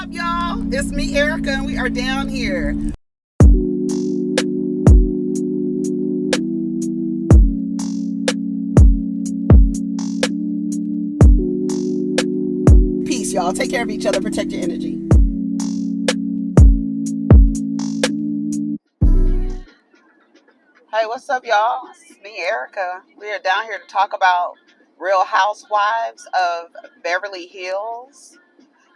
up, y'all? It's me, Erica, and we are down here. Peace, y'all. Take care of each other. Protect your energy. Hey, what's up, y'all? It's me, Erica. We are down here to talk about Real Housewives of Beverly Hills.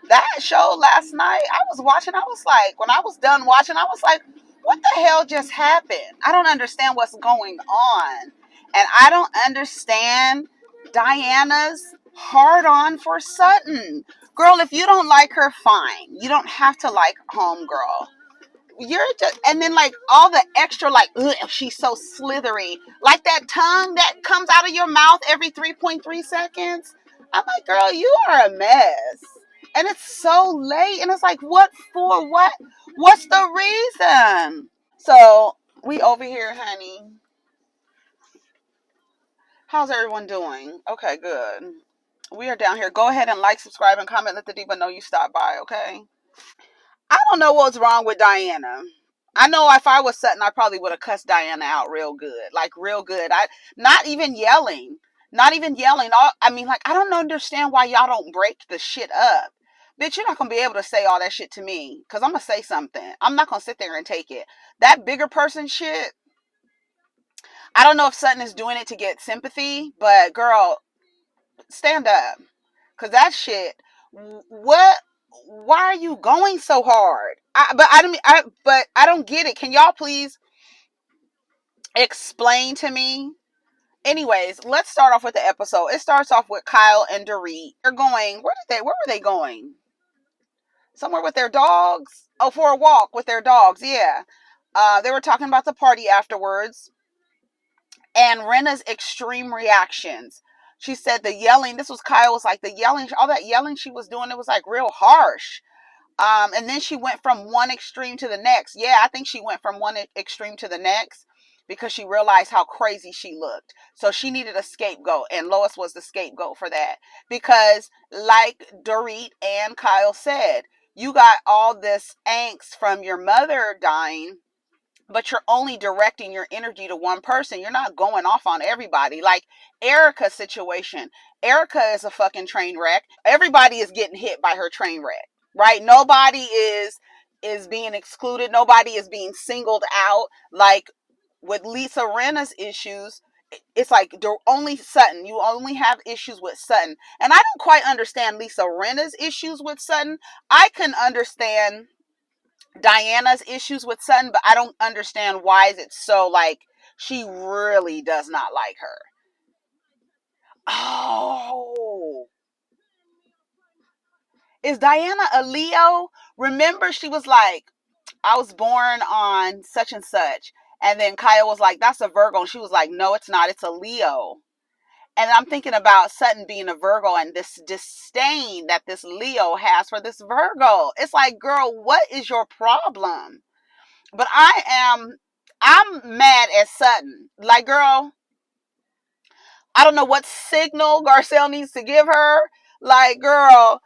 That show last night, I was watching, I was like, when I was done watching, I was like, what the hell just happened? I don't understand what's going on. And I don't understand Diana's hard on for Sutton. Girl, if you don't like her, fine. You don't have to like Homegirl. You're just, and then like all the extra, like, ugh, she's so slithery. Like that tongue that comes out of your mouth every 3.3 seconds. I'm like, girl, you are a mess. And it's so late. And it's like, what for? What? What's the reason? So we over here, honey. How's everyone doing? Okay, good. We are down here. Go ahead and like, subscribe, and comment. Let the diva know you stopped by, okay? I don't know what's wrong with Diana. I know if I was Sutton, I probably would have cussed Diana out real good. Like, real good. Not even yelling. Not even yelling. I mean, like, I don't understand why y'all don't break the shit up. Bitch, you're not going to be able to say all that shit to me. Because I'm going to say something. I'm not going to sit there and take it. That bigger person shit, I don't know if Sutton is doing it to get sympathy. But, girl, stand up. Because that shit, what? Why are you going so hard? But I don't get it. Can y'all please explain to me? Anyways, let's start off with the episode. It starts off with Kyle and Dorit. They're going. Where were they going? Somewhere with their dogs? Oh, for a walk with their dogs. Yeah. They were talking about the party afterwards. And Rena's extreme reactions. She said the yelling. This was Kyle's, like, the yelling. All that yelling she was doing, it was like real harsh. And then she went from one extreme to the next. Yeah, I think she went from one extreme to the next because she realized how crazy she looked. So she needed a scapegoat, and Lois was the scapegoat for that. Because, like Dorit and Kyle said, you got all this angst from your mother dying, but you're only directing your energy to one person. You're not going off on everybody. Like Erica's situation. Erica is a fucking train wreck. Everybody is getting hit by her train wreck. Right? Nobody is being excluded. Nobody is being singled out. Like with Lisa Rinna's issues, it's like only Sutton. You only have issues with Sutton. And I don't quite understand Lisa Rinna's issues with Sutton. I can understand Diana's issues with Sutton, but I don't understand why is it so like she really does not like her. Oh. Is Diana a Leo? Remember, she was like, I was born on such and such. And then Kyle was like, that's a Virgo. And she was like, no, it's not. It's a Leo. And I'm thinking about Sutton being a Virgo and this disdain that this Leo has for this Virgo. It's like, girl, what is your problem? But I'm mad at Sutton. Like, girl, I don't know what signal Garcelle needs to give her. Like, girl,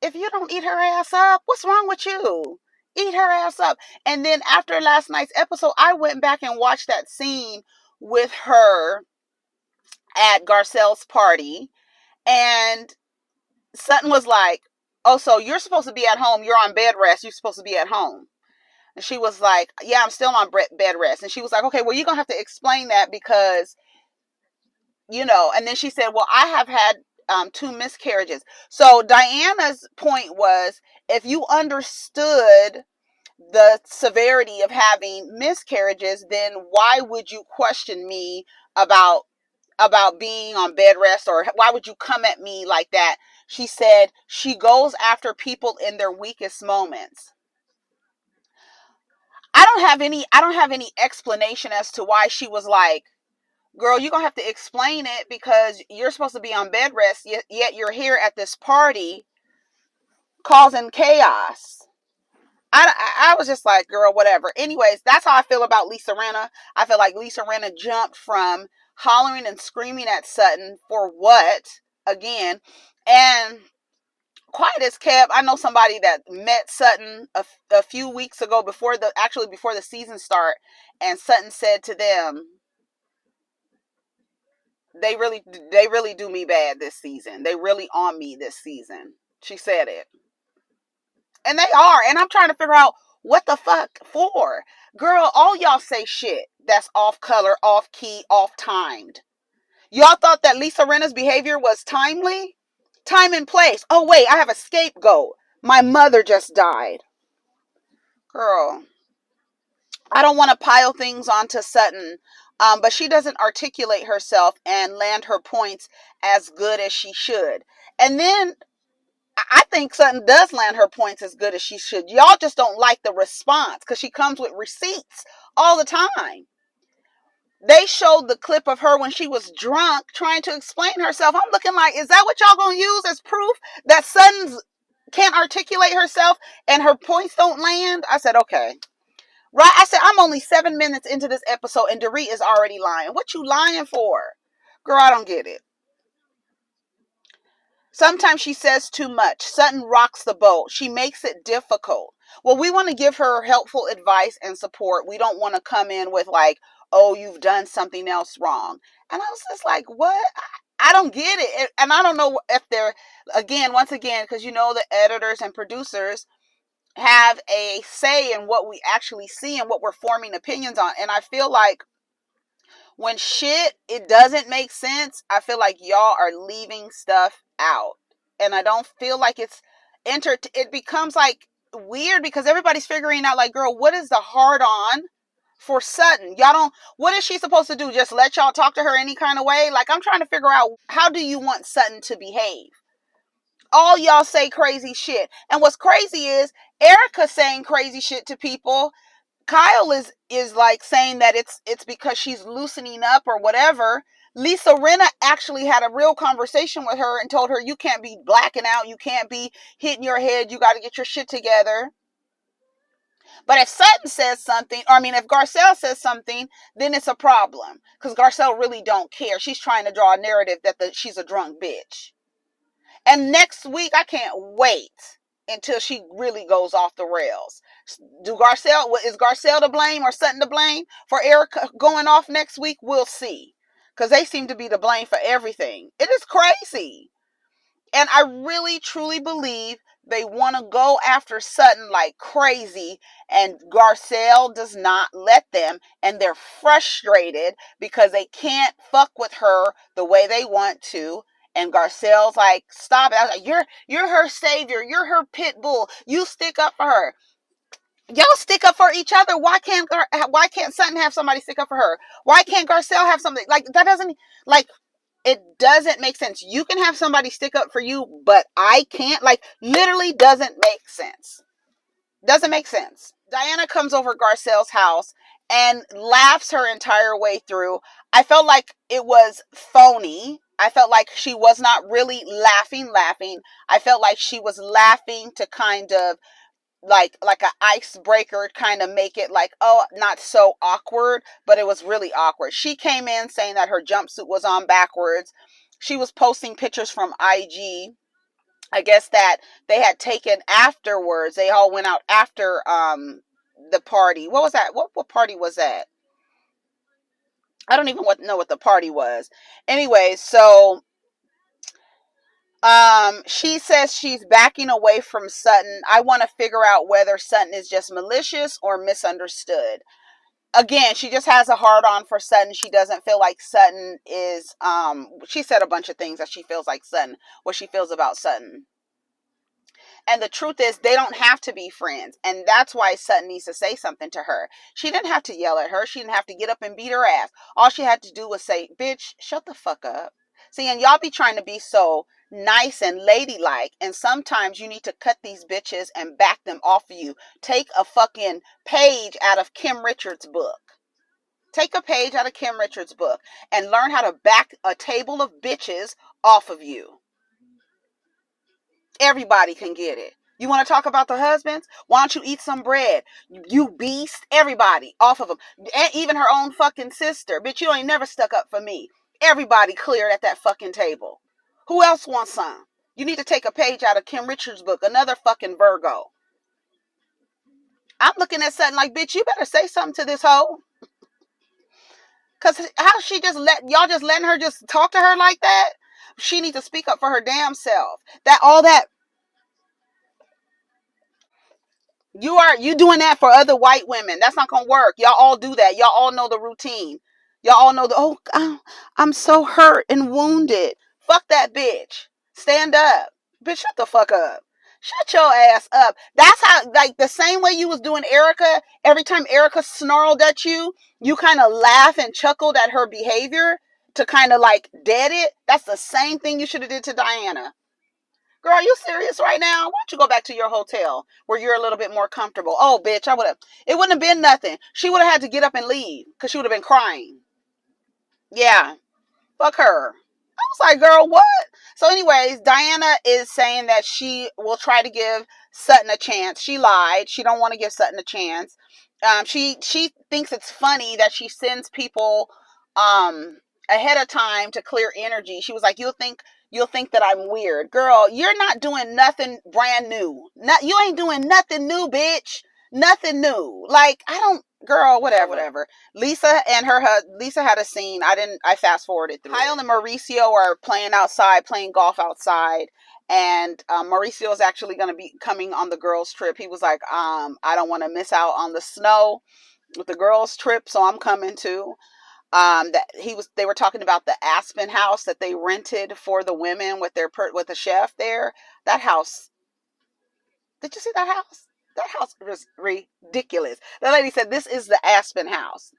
if you don't eat her ass up, what's wrong with you? Eat her ass up. And then after last night's episode, I went back and watched that scene with her at Garcelle's party. And Sutton was like, oh, so you're supposed to be at home. You're on bed rest. You're supposed to be at home. And she was like, yeah, I'm still on bed rest. And she was like, okay, well, you're going to have to explain that because, you know. And then she said, well, I have had 2 miscarriages. So Diana's point was, if you understood the severity of having miscarriages, then why would you question me about being on bed rest, or why would you come at me like that? She said she goes after people in their weakest moments. I don't have any explanation as to why she was like, girl, you're going to have to explain it because you're supposed to be on bed rest, yet you're here at this party causing chaos. I was just like, girl, whatever. Anyways, that's how I feel about Lisa Rinna. I feel like Lisa Rinna jumped from hollering and screaming at Sutton for what, again, And quiet as kept. I know somebody that met Sutton a few weeks ago before the season start, and Sutton said to them, they really do me bad this season. They really on me this season. She said it. And they are. And I'm trying to figure out what the fuck for. Girl, all y'all say shit that's off color, off key, off timed. Y'all thought that Lisa Rinna's behavior was timely? Time and place. Oh, wait, I have a scapegoat. My mother just died. Girl, I don't want to pile things onto Sutton, but she doesn't articulate herself and land her points as good as she should. And then I think Sutton does land her points as good as she should. Y'all just don't like the response because she comes with receipts all the time. They showed the clip of her when she was drunk trying to explain herself. I'm looking like, is that what y'all gonna use as proof that Sutton can't articulate herself and her points don't land? I said, okay. Right? I said, I'm only 7 minutes into this episode and Dorit is already lying. What you lying for? Girl, I don't get it. Sometimes she says too much. Sutton rocks the boat. She makes it difficult. Well, we want to give her helpful advice and support. We don't want to come in with like, oh, you've done something else wrong. And I was just like, what? I don't get it. And I don't know if they're, once again, because you know the editors and producers have a say in what we actually see and what we're forming opinions on. And I feel like when it doesn't make sense, I feel like y'all are leaving stuff out. And I don't feel like it becomes like weird because everybody's figuring out like, girl, what is the hard on for Sutton? Y'all don't, what is she supposed to do? Just let y'all talk to her any kind of way? Like, I'm trying to figure out, how do you want Sutton to behave? All y'all say crazy shit. And what's crazy is Erica saying crazy shit to people. Kyle is like saying that it's because she's loosening up or whatever. Lisa Rinna actually had a real conversation with her and told her, you can't be blacking out, you can't be hitting your head, you got to get your shit together. But if Sutton says something, if Garcelle says something, then it's a problem because Garcelle really don't care. She's trying to draw a narrative that she's a drunk bitch. And next week, I can't wait until she really goes off the rails. Is Garcelle to blame or Sutton to blame for Erica going off next week? We'll see. Because they seem to be to blame for everything. It is crazy. And I really, truly believe they want to go after Sutton like crazy. And Garcelle does not let them. And they're frustrated because they can't fuck with her the way they want to. And Garcelle's like, stop it. I was like, you're her savior. You're her pit bull. You stick up for her. Y'all stick up for each other. Why can't Sutton have somebody stick up for her? Why can't Garcelle have something? Like, that doesn't, like, it doesn't make sense. You can have somebody stick up for you, but I can't. Like, literally doesn't make sense. Doesn't make sense. Diana comes over Garcelle's house and laughs her entire way through. I felt like it was phony. I felt like she was not really laughing. I felt like she was laughing to kind of like an icebreaker, kind of make it like, oh, not so awkward, but it was really awkward. She came in saying that her jumpsuit was on backwards. She was posting pictures from IG. I guess that they had taken afterwards. They all went out after the party. What was that? What party was that? I don't even know what the party was. Anyway, so she says she's backing away from Sutton. I want to figure out whether Sutton is just malicious or misunderstood. Again, she just has a hard on for Sutton. She doesn't feel like Sutton is, she said a bunch of things that she feels like Sutton, what she feels about Sutton. And the truth is, they don't have to be friends. And that's why Sutton needs to say something to her. She didn't have to yell at her. She didn't have to get up and beat her ass. All she had to do was say, bitch, shut the fuck up. See, and y'all be trying to be so nice and ladylike. And sometimes you need to cut these bitches and back them off of you. Take a fucking page out of Kim Richards' book. Take a page out of Kim Richards' book and learn how to back a table of bitches off of you. Everybody can get it. You want to talk about the husbands? Why don't you eat some bread? You beast. Everybody off of them. And even her own fucking sister. Bitch, you ain't never stuck up for me. Everybody cleared at that fucking table. Who else wants some? You need to take a page out of Kim Richards' book, another fucking Virgo. I'm looking at Sutton like, bitch, you better say something to this hoe. Because how she just y'all just letting her just talk to her like that? She needs to speak up for her damn self. You doing that for other white women. That's not going to work. Y'all all do that. Y'all all know the routine. Y'all all know I'm so hurt and wounded. Fuck that bitch. Stand up. Bitch, shut the fuck up. Shut your ass up. That's how, like, the same way you was doing Erica, every time Erica snarled at you, you kind of laugh and chuckled at her behavior to kind of like dead it. That's the same thing you should have did to Diana. Girl, are you serious right now? Why don't you go back to your hotel where you're a little bit more comfortable? Oh, bitch, it wouldn't have been nothing. She would have had to get up and leave because she would have been crying. Yeah, fuck her. I was like, girl, what? So anyways, Diana is saying that she will try to give Sutton a chance. She lied. She don't want to give Sutton a chance. She thinks it's funny that she sends people ahead of time to clear energy. She was like, you'll think that I'm weird. Girl, you're not doing nothing brand new. You ain't doing nothing new, bitch. Nothing new. Like, girl, whatever. Lisa had a scene. I fast forwarded through. Kyle and Mauricio are playing golf outside. And Mauricio is actually going to be coming on the girls' trip. He was like, I don't want to miss out on the snow with the girls' trip, so I'm coming too. They were talking about the Aspen house that they rented for the women with the chef there. That house. Did you see that house? That house was ridiculous. The lady said, this is the Aspen house.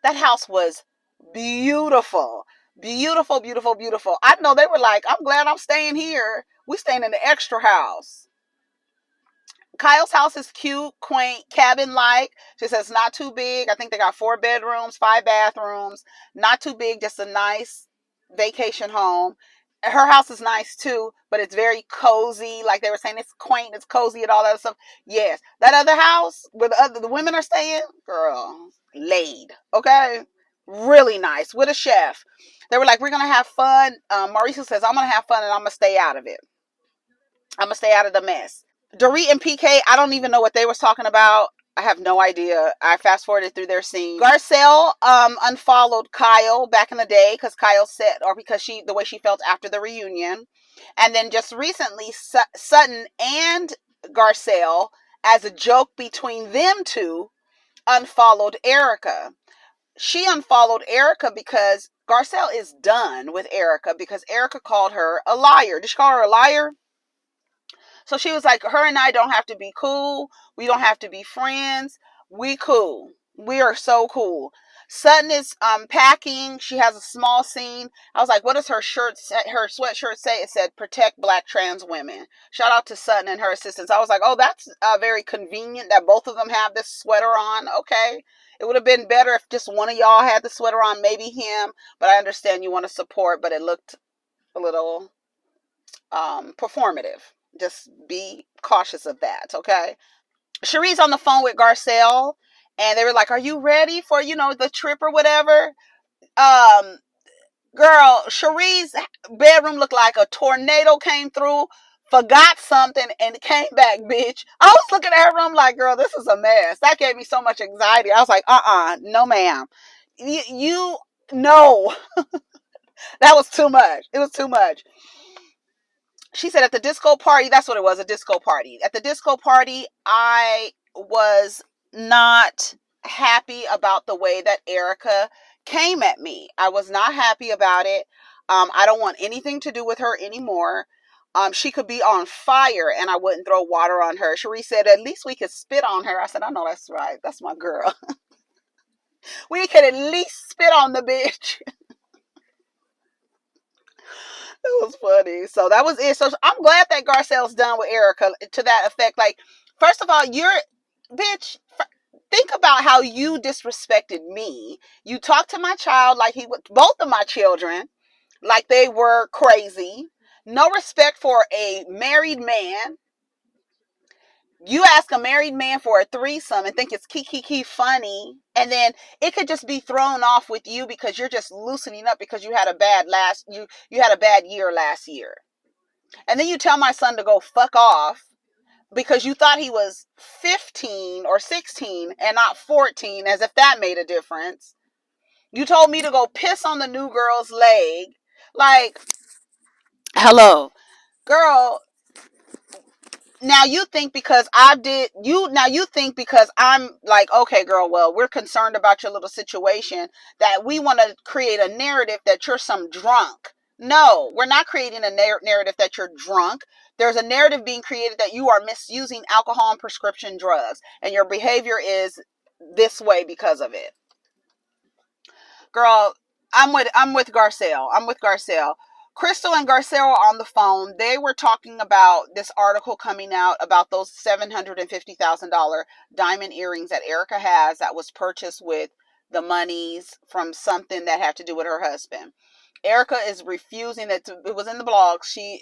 That house was beautiful. Beautiful, beautiful, beautiful. I know they were like, I'm glad I'm staying here. We staying in the extra house. Kyle's house is cute, quaint, cabin-like. She says not too big. I think they got 4 bedrooms, 5 bathrooms. Not too big, just a nice vacation home. Her house is nice too, but it's very cozy. Like they were saying, it's quaint, it's cozy, and all that stuff. Yes, that other house where the women are staying, girl, laid. Okay, really nice with a chef. They were like, we're gonna have fun. Mauricio says, I'm gonna have fun and I'm gonna stay out of it. I'm gonna stay out of the mess. Dorit and PK, I don't even know what they was talking about. I have no idea. I fast forwarded through their scene. Garcelle unfollowed Kyle back in the day because Kyle said, or because the way she felt after the reunion. And then just recently, Sutton and Garcelle, as a joke between them two, unfollowed Erica. She unfollowed Erica because Garcelle is done with Erica because Erica called her a liar. Did she call her a liar? So she was like, her and I don't have to be cool. We don't have to be friends. We cool. We are so cool. Sutton is packing. She has a small scene. I was like, what does her sweatshirt say? It said, protect Black trans women. Shout out to Sutton and her assistants. I was like, oh, that's very convenient that both of them have this sweater on. Okay. It would have been better if just one of y'all had the sweater on, maybe him. But I understand you want to support, but it looked a little performative. Just be cautious of that, okay? Cherie's on the phone with Garcelle, and they were like, are you ready for, the trip or whatever? Girl, Cherie's bedroom looked like a tornado came through, forgot something, and came back, bitch. I was looking at her room like, girl, this is a mess. That gave me so much anxiety. I was like, no, ma'am. No. That was too much. It was too much. She said at the disco party, that's what it was, a disco party. At the disco party, I was not happy about the way that Erica came at me. I was not happy about it. I don't want anything to do with her anymore. She could be on fire and I wouldn't throw water on her. Cherie said, at least we could spit on her. I said, I know that's right. That's my girl. We could at least spit on the bitch. It was funny. So that was it. So I'm glad that Garcelle's done with Erica to that effect. Like, first of all, bitch, think about how you disrespected me. You talked to my child like both of my children, like they were crazy. No respect for a married man. You ask a married man for a threesome and think it's kiki funny, and then it could just be thrown off with you because you're just loosening up because you had a bad you had a bad year last year. And then you tell my son to go fuck off because you thought he was 15 or 16 and not 14, as if that made a difference. You told me to go piss on the new girl's leg. Like, hello, girl. Now you think because you think because I'm like, okay, girl, well, we're concerned about your little situation that we want to create a narrative that you're some drunk. No, we're not creating a narrative that you're drunk. There's a narrative being created that you are misusing alcohol and prescription drugs, and your behavior is this way because of it. Girl, I'm with Garcelle. I'm with Garcelle. Crystal and Garcelle are on the phone. They were talking about this article coming out about those $750,000 diamond earrings that Erica has that was purchased with the monies from something that had to do with her husband. Erica is refusing it. It was in the blog. She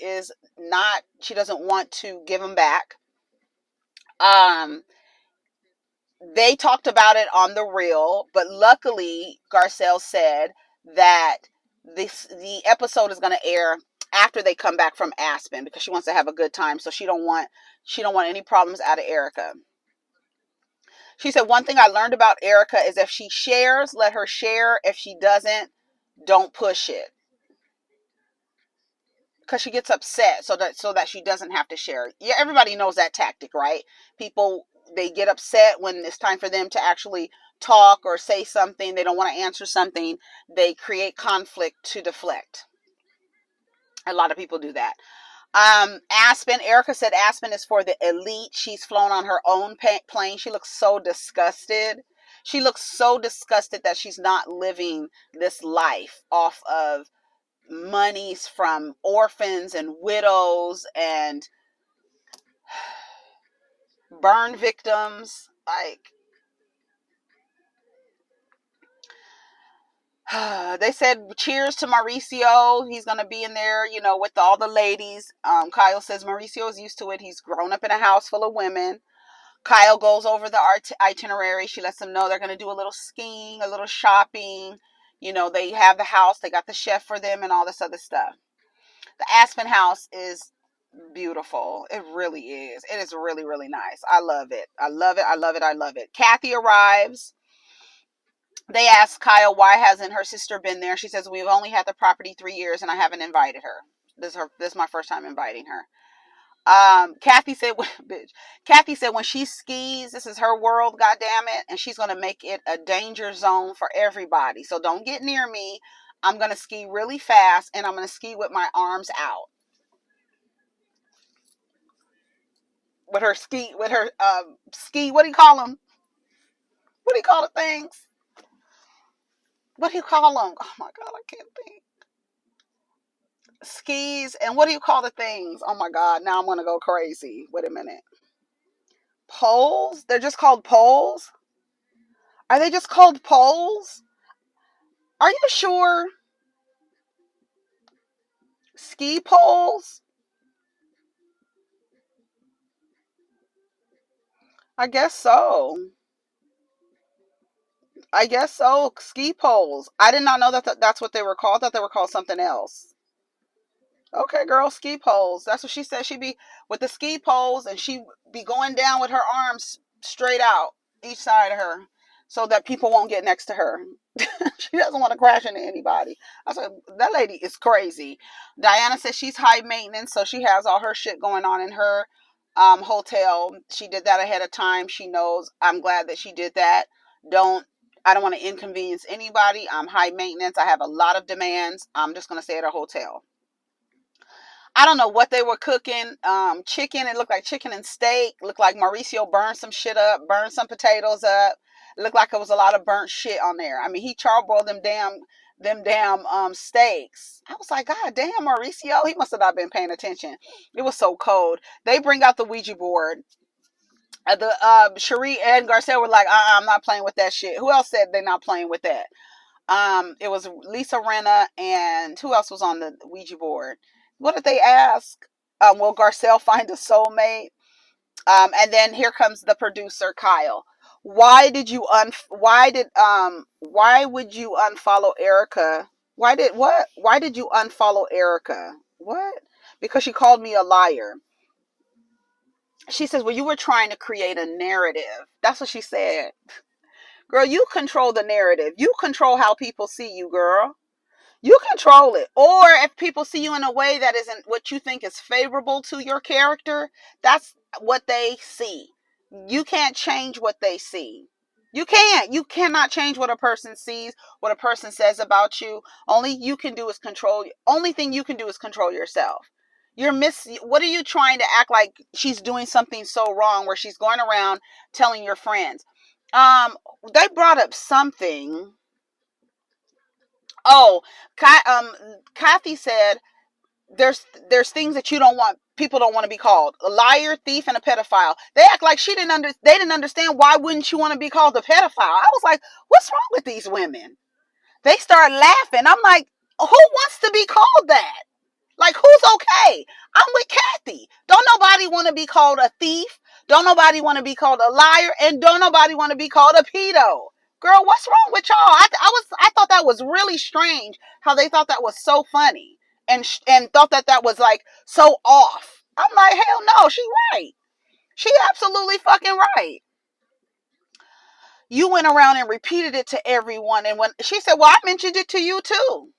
doesn't want to give them back. They talked about it on the reel, but luckily Garcelle said that the episode is going to air after they come back from Aspen because she wants to have a good time, so she don't want any problems out of Erica. She said, one thing I learned about Erica is if she shares, let her share. If she doesn't, don't push it. Because she gets upset so that she doesn't have to share. Yeah, everybody knows that tactic, right? People, they get upset when it's time for them to actually talk or say something. They don't want to answer something. They create conflict to deflect. A lot of people do that. Aspen, Erica said Aspen is for the elite. She's flown on her own plane. She looks so disgusted. She looks so disgusted that she's not living this life off of monies from orphans and widows and burn victims. Like, they said cheers to Mauricio. He's gonna be in there, with all the ladies. Kyle says Mauricio is used to it. He's grown up in a house full of women. Kyle goes over the itinerary. She lets them know they're gonna do a little skiing, a little shopping. They have the house. They got the chef for them and all this other stuff. The Aspen house is beautiful. It really is. It is really, really nice. I love it. I love it. I love it. I love it. Kathy arrives. They ask Kyle why hasn't her sister been there. She says, we've only had the property 3 years and I haven't invited her. This is my first time inviting her. Kathy said, bitch. Kathy said when she skis, this is her world, goddamn it, and she's gonna make it a danger zone for everybody. So don't get near me. I'm gonna ski really fast and I'm gonna ski with my arms out. With her ski, what do you call them? What do you call the things? What do you call them? Oh my God, I can't think. Skis, and what do you call the things? Oh my God, now I'm going to go crazy. Wait a minute. Poles? They're just called poles? Are they just called poles? Are you sure? Ski poles? I guess so. Ski poles. I did not know that's what they were called. I thought they were called something else. Okay, girl, ski poles. That's what she said. She'd be with the ski poles and she'd be going down with her arms straight out each side of her so that people won't get next to her. She doesn't want to crash into anybody. I said, that lady is crazy. Diana says she's high maintenance, so she has all her shit going on in her hotel. She did that ahead of time. She knows. I'm glad that she did that. I don't want to inconvenience anybody. I'm high maintenance. I have a lot of demands. I'm just going to stay at a hotel. I don't know what they were cooking. Chicken. It looked like chicken and steak. Looked like Mauricio burned some shit up, burned some potatoes up. It looked like it was a lot of burnt shit on there. I mean, he charboiled them damn steaks. I was like, God damn, Mauricio, he must have not been paying attention. It was so cold. They bring out the Ouija board. Cherie and Garcelle were like, I'm not playing with that shit. Who else said they're not playing with that? It was Lisa Rinna and who else was on the Ouija board? What did they ask? Will Garcelle find a soulmate? And then here comes the producer, Kyle. Why would you unfollow Erica? Why did you unfollow Erica? What? because she called me a liar. She says, well, you were trying to create a narrative. That's what she said. Girl, you control the narrative. You control how people see you, girl. You control it. Or if people see you in a way that isn't what you think is favorable to your character, that's what they see. You can't change what they see. You can't. You cannot change what a person sees, what a person says about you. Only thing you can do is control yourself. What are you trying to act like she's doing something so wrong where she's going around telling your friends? They brought up something. Oh, Kathy said there's things that people don't want to be called: a liar, thief, and a pedophile. They act like they didn't understand. Why wouldn't you want to be called a pedophile? I was like, what's wrong with these women? They start laughing. I'm like, who wants to be called that? Like, who's okay? I'm with Kathy. Don't nobody want to be called a thief. Don't nobody want to be called a liar. And don't nobody want to be called a pedo. Girl, what's wrong with y'all? I thought that was really strange how they thought that was so funny and thought that was like so off. I'm like, hell no, she right. She absolutely fucking right. You went around and repeated it to everyone. And when she said, well, I mentioned it to you too.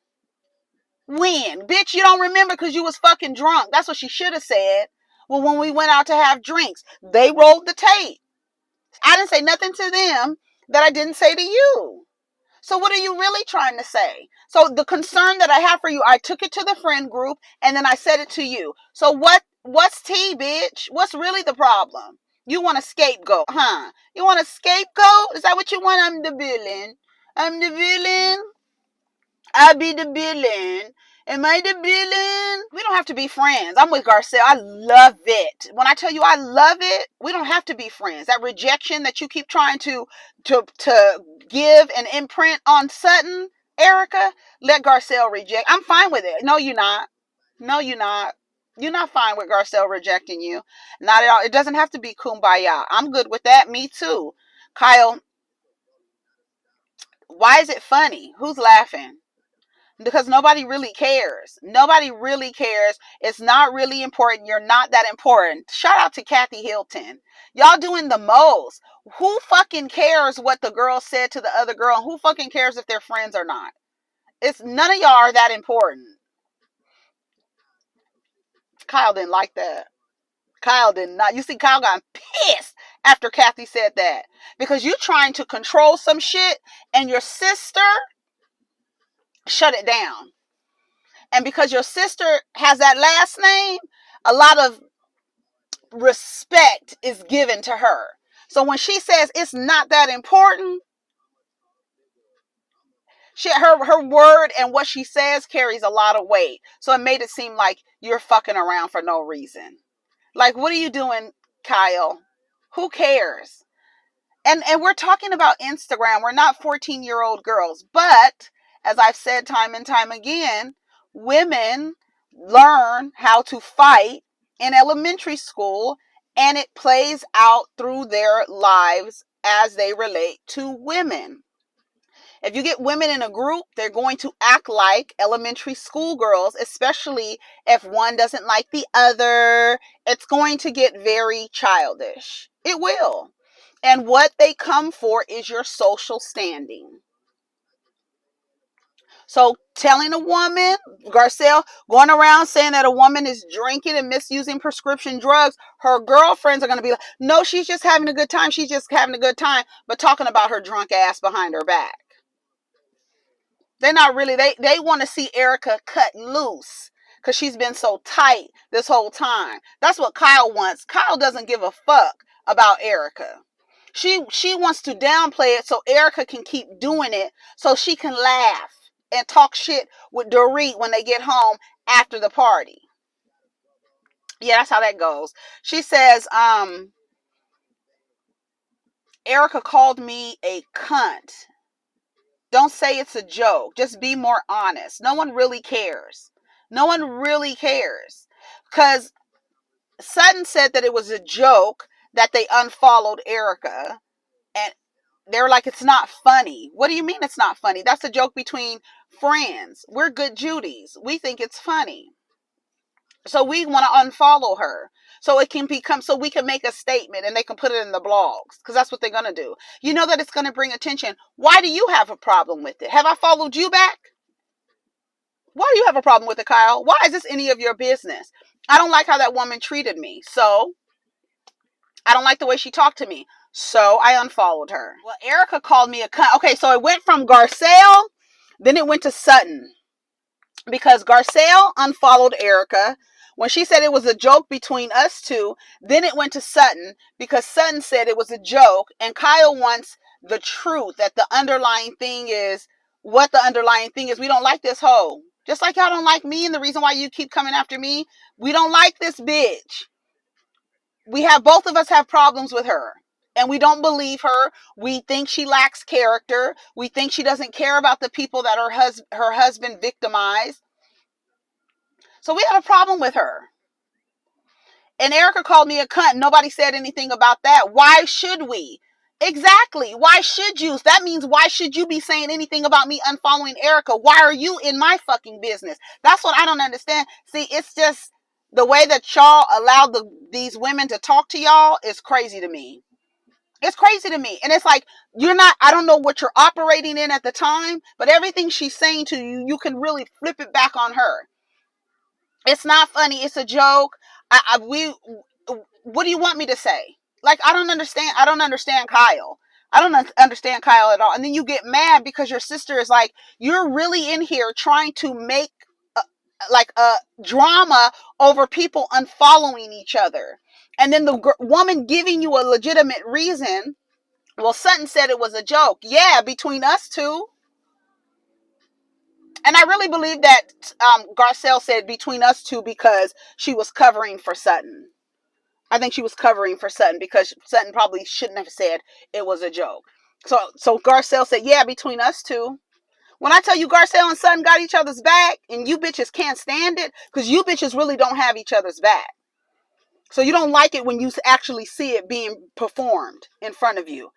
When? Bitch, you don't remember because you was fucking drunk. That's what she should have said. Well, when we went out to have drinks, they rolled the tape. I didn't say nothing to them that I didn't say to you. So what are you really trying to say? So the concern that I have for you, I took it to the friend group and then I said it to you. So what's tea, bitch? What's really the problem? You want a scapegoat, huh? You want a scapegoat? Is that what you want? I'm the villain. I'm the villain. I'll be the villain. Am I the villain? We don't have to be friends. I'm with Garcelle. I love it. When I tell you I love it, we don't have to be friends. That rejection that you keep trying to give an imprint on Sutton, Erica, let Garcelle reject. I'm fine with it. No, you're not. No, you're not. You're not fine with Garcelle rejecting you. Not at all. It doesn't have to be kumbaya. I'm good with that. Me too. Kyle, why is it funny? Who's laughing? Because nobody really cares. Nobody really cares. It's not really important. You're not that important. Shout out to Kathy Hilton. Y'all doing the most. Who fucking cares what the girl said to the other girl? Who fucking cares if they're friends or not? It's none of y'all are that important. Kyle didn't like that. Kyle did not. You see, Kyle got pissed after Kathy said that. Because you trying to control some shit and your sister shut it down. And because your sister has that last name, a lot of respect is given to her. So when she says it's not that important, her word and what she says carries a lot of weight. So it made it seem like you're fucking around for no reason. Like, what are you doing, Kyle? Who cares? And we're talking about Instagram. We're not 14-year-old girls. But as I've said time and time again, women learn how to fight in elementary school, and it plays out through their lives as they relate to women. If you get women in a group, they're going to act like elementary school girls, especially if one doesn't like the other. It's going to get very childish. It will. And what they come for is your social standing. So telling a woman, Garcelle, going around saying that a woman is drinking and misusing prescription drugs, her girlfriends are going to be like, no, she's just having a good time. She's just having a good time. But talking about her drunk ass behind her back. They're not really, they want to see Erica cut loose because she's been so tight this whole time. That's what Kyle wants. Kyle doesn't give a fuck about Erica. She wants to downplay it so Erica can keep doing it so she can laugh and talk shit with Dorit when they get home after the party. Yeah, that's how that goes. She says, Erica called me a cunt. Don't say it's a joke. Just be more honest. No one really cares. No one really cares. Because Sutton said that it was a joke that they unfollowed Erica. And they're like, it's not funny. What do you mean it's not funny? That's a joke between friends. We're good Judies. We think it's funny. So we want to unfollow her. So it can become, so we can make a statement and they can put it in the blogs because that's what they're going to do. You know that it's going to bring attention. Why do you have a problem with it? Have I followed you back? Why do you have a problem with it, Kyle? Why is this any of your business? I don't like how that woman treated me. So I don't like the way she talked to me. So I unfollowed her. Well, Erica called me a cunt. Okay, so it went from Garcelle, then it went to Sutton. Because Garcelle unfollowed Erica when she said it was a joke between us two. Then it went to Sutton because Sutton said it was a joke. And Kyle wants the truth, that the underlying thing is what the underlying thing is. We don't like this hoe. Just like y'all don't like me, and the reason why you keep coming after me, we don't like this bitch. Both of us have problems with her. And we don't believe her. We think she lacks character. We think she doesn't care about the people that her husband victimized. So we have a problem with her. And Erica called me a cunt. Nobody said anything about that. Why should we? Exactly. Why should you? That means why should you be saying anything about me unfollowing Erica? Why are you in my fucking business? That's what I don't understand. See, it's just the way that y'all allowed these women to talk to y'all is crazy to me. It's crazy to me. And it's like, I don't know what you're operating in at the time, but everything she's saying to you, you can really flip it back on her. It's not funny. It's a joke. What do you want me to say? Like, I don't understand. I don't understand Kyle. I don't understand Kyle at all. And then you get mad because your sister is like, you're really in here trying to make a drama over people unfollowing each other. And then the woman giving you a legitimate reason. Well, Sutton said it was a joke. Yeah, between us two. And I really believe that Garcelle said between us two because she was covering for Sutton. I think she was covering for Sutton because Sutton probably shouldn't have said it was a joke. So Garcelle said, yeah, between us two. When I tell you Garcelle and Sutton got each other's back and you bitches can't stand it because you bitches really don't have each other's back. So you don't like it when you actually see it being performed in front of you.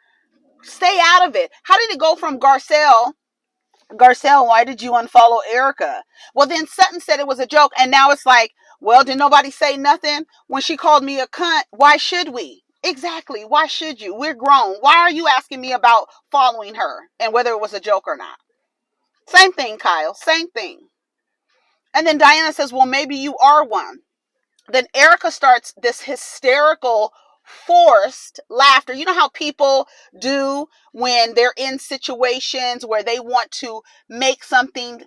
Stay out of it. How did it go from Garcelle, why did you unfollow Erica? Well, then Sutton said it was a joke. And now it's like, well, did nobody say nothing when she called me a cunt? Why should we? Exactly. Why should you? We're grown. Why are you asking me about following her and whether it was a joke or not? Same thing, Kyle. Same thing. And then Diana says, well, maybe you are one. Then Erica starts this hysterical forced laughter. You know how people do when they're in situations where they want to make something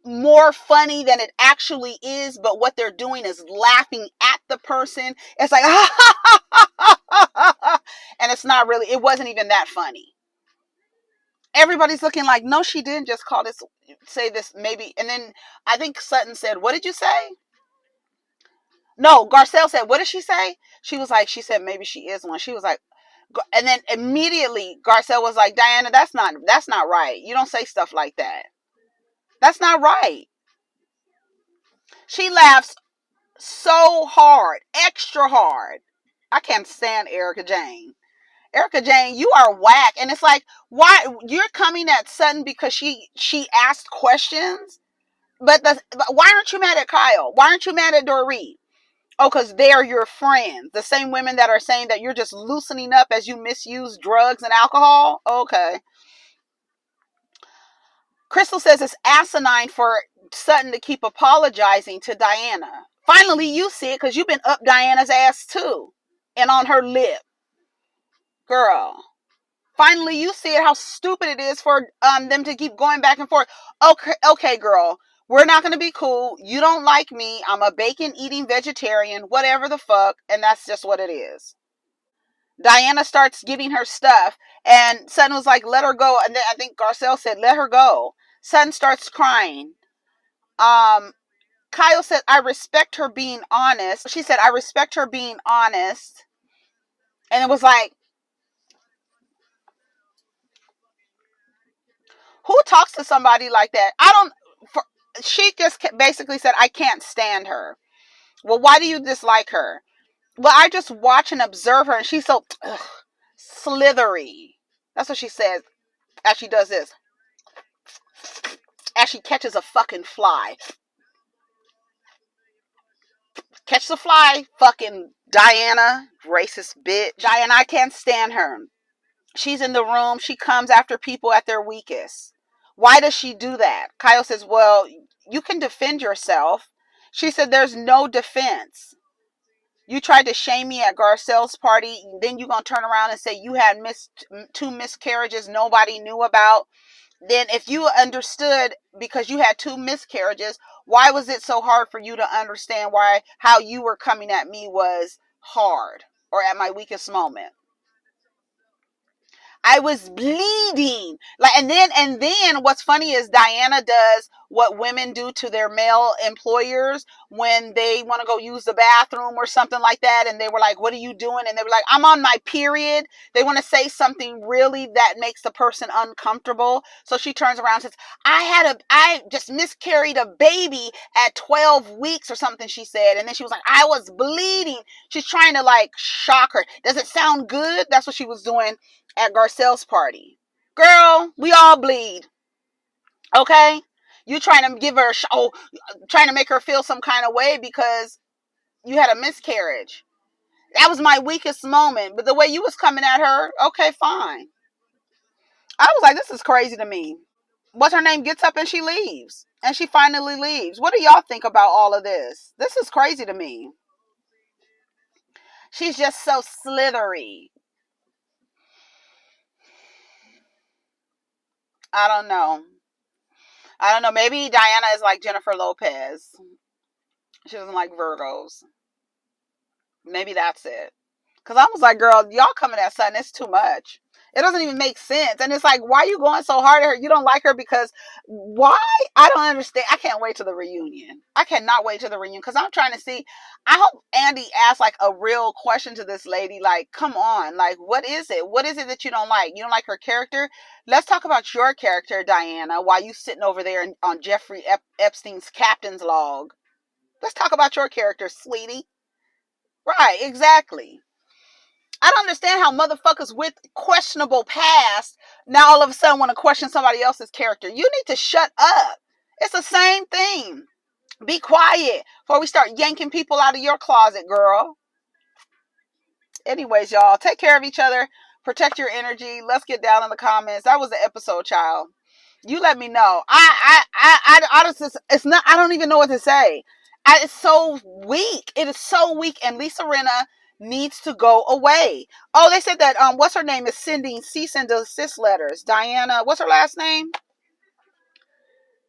more funny than it actually is, but what they're doing is laughing at the person. It's like, and it's not really, it wasn't even that funny. Everybody's looking like, no, she didn't just say this maybe. And then I think Sutton said, what did you say? No, Garcelle said, what did she say? She said, maybe she is one. She was like, and then immediately Garcelle was like, Diana, that's not right. You don't say stuff like that. That's not right. She laughs so hard, extra hard. I can't stand Erica Jane. Erica Jane, you are whack. And it's like, why you're coming at Sutton because she asked questions? But why aren't you mad at Kyle? Why aren't you mad at Dorit? Oh, because they are your friends. The same women that are saying that you're just loosening up as you misuse drugs and alcohol. Okay. Crystal says it's asinine for Sutton to keep apologizing to Diana. Finally, you see it because you've been up Diana's ass too. And on her lip. Girl. Finally, you see it, how stupid it is for them to keep going back and forth. Okay, girl. We're not going to be cool. You don't like me. I'm a bacon-eating vegetarian, whatever the fuck, and that's just what it is. Diana starts giving her stuff, and Sutton was like, let her go. And then I think Garcelle said, let her go. Sutton starts crying. Kyle said, I respect her being honest. She said, I respect her being honest. And it was like, who talks to somebody like that? She just basically said, I can't stand her. Well, why do you dislike her? Well, I just watch and observe her, and she's so slithery. That's what she says as she does this. As she catches a fucking fly. Catch the fly, fucking Diana, racist bitch. Diana, I can't stand her. She's in the room. She comes after people at their weakest. Why does she do that? Kyle says, well, you can defend yourself. She said, there's no defense. You tried to shame me at Garcelle's party. Then you're going to turn around and say you had two miscarriages nobody knew about. Then if you understood because you had two miscarriages, why was it so hard for you to understand how you were coming at me was hard or at my weakest moment? I was bleeding. And then what's funny is Diana does what women do to their male employers when they want to go use the bathroom or something like that. And they were like, what are you doing? And they were like, I'm on my period. They want to say something really that makes the person uncomfortable. So she turns around and says, I just miscarried a baby at 12 weeks or something, she said. And then she was like, I was bleeding. She's trying to shock her. Does it sound good? That's what she was doing at Garcelle's party. Girl, we all bleed. Okay? You trying to give her trying to make her feel some kind of way because you had a miscarriage. That was my weakest moment. But the way you was coming at her, okay, fine. I was like, this is crazy to me. What's her name? Gets up and she leaves. And she finally leaves. What do y'all think about all of this? This is crazy to me. She's just so slithery. I don't know. Maybe Diana is like Jennifer Lopez. She doesn't like Virgos. Maybe that's it. Because I was like, girl, y'all coming at Sutton. It's too much. It doesn't even make sense. And it's like, why are you going so hard at her? You don't like her because why? I don't understand. I can't wait to the reunion. I cannot wait to the reunion because I'm trying to see. I hope Andy asks a real question to this lady. Come on. What is it? What is it that you don't like? You don't like her character? Let's talk about your character, Diana, while you sitting over there on Jeffrey Epstein's captain's log. Let's talk about your character, sweetie. Right, exactly. I don't understand how motherfuckers with questionable past now all of a sudden want to question somebody else's character. You need to shut up. It's the same thing. Be quiet before we start yanking people out of your closet, girl. Anyways, y'all, take care of each other. Protect your energy. Let's get down in the comments. That was the episode, child. You let me know. I just, it's not, I don't even know what to say. It's so weak. It is so weak. And Lisa Rinna needs to go away. Oh, they said that, what's her name is sending cease and desist letters. Diana, what's her last name?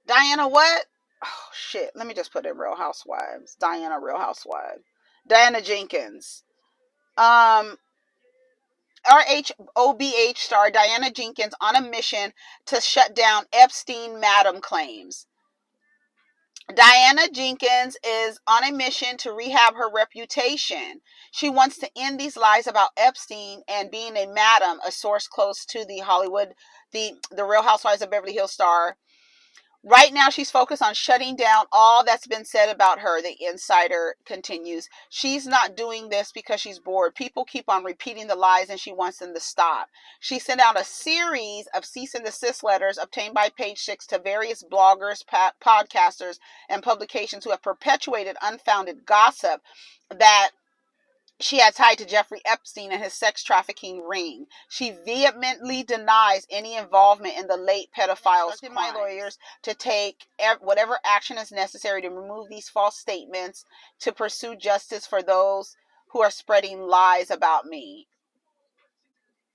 Diana what? Oh, shit. Let me just put in Real Housewives. Diana Real Housewives. Diana Jenkins. RHOBH star Diana Jenkins on a mission to shut down Epstein Madam claims. Diana Jenkins is on a mission to rehab her reputation. She wants to end these lies about Epstein and being a madam, a source close to the Real Housewives of Beverly Hills star. Right now, she's focused on shutting down all that's been said about her, the insider continues. She's not doing this because she's bored. People keep on repeating the lies and she wants them to stop. She sent out a series of cease and desist letters obtained by Page Six to various bloggers, podcasters, and publications who have perpetuated unfounded gossip that she had tied to Jeffrey Epstein and his sex trafficking ring. She vehemently denies any involvement in the late pedophile's crimes. My lawyers to take whatever action is necessary to remove these false statements, to pursue justice for those who are spreading lies about me.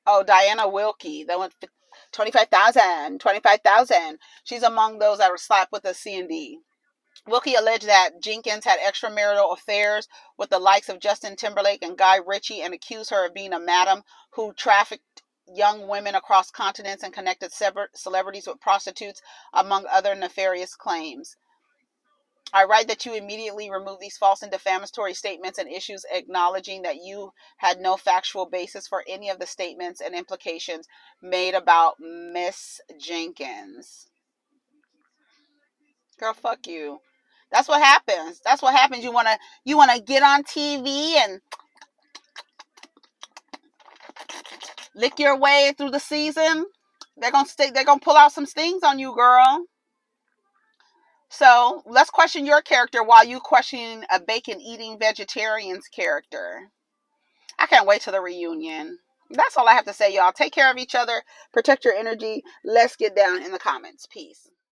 Oh, Diana Wilkie, that went 25,000. 25,000. She's among those that were slapped with a C&D. Wilkie alleged that Jenkins had extramarital affairs with the likes of Justin Timberlake and Guy Ritchie and accused her of being a madam who trafficked young women across continents and connected celebrities with prostitutes, among other nefarious claims. I write that you immediately remove these false and defamatory statements and issues, acknowledging that you had no factual basis for any of the statements and implications made about Miss Jenkins. Girl, fuck you. That's what happens. That's what happens. You wanna get on TV and lick your way through the season. They're gonna pull out some stings on you, girl. So let's question your character while you question a bacon eating vegetarian's character. I can't wait till the reunion. That's all I have to say, y'all. Take care of each other. Protect your energy. Let's get down in the comments. Peace.